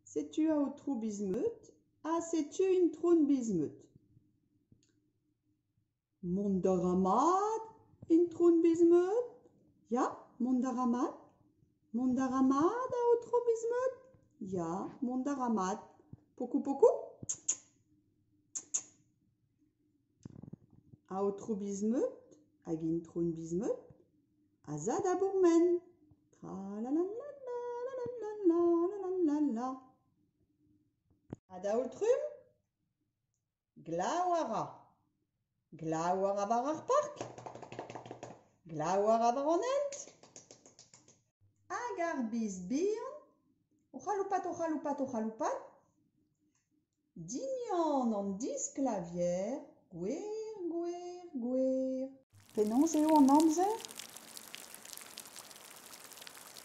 Sais-tu a outro bismeut? Ah, sais-tu une troun bismeut? Mondaramad une troun bismeut? Ja, mondaramad? Mondaramad a outro bismeut? Ja, mondaramad. Poku poku? A outro bismeut? Hag in troun bismeut? A zad a bourmen. Tra la la la la la la la la la la. Ha daoultrum? Glav a ra. Glav a ra war ar park? Glav a ra war an hent? Hag ar biz bihan? O c'haloupat. Dignan an disklavier, gwer. Penaos eo an amzer?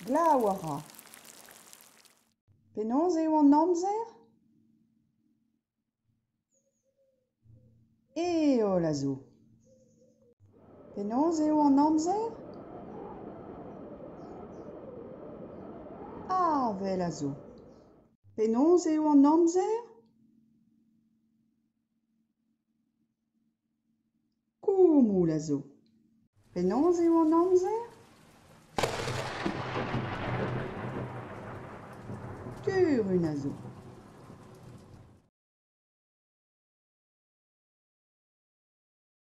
Glav a ra. Penaos eo an amzer? Eol a zo. Penaos eo an amzer? Avel a zo. Penaos eo an amzer? Koumoul a zo. Penaos eo an amzer? Turun a zo.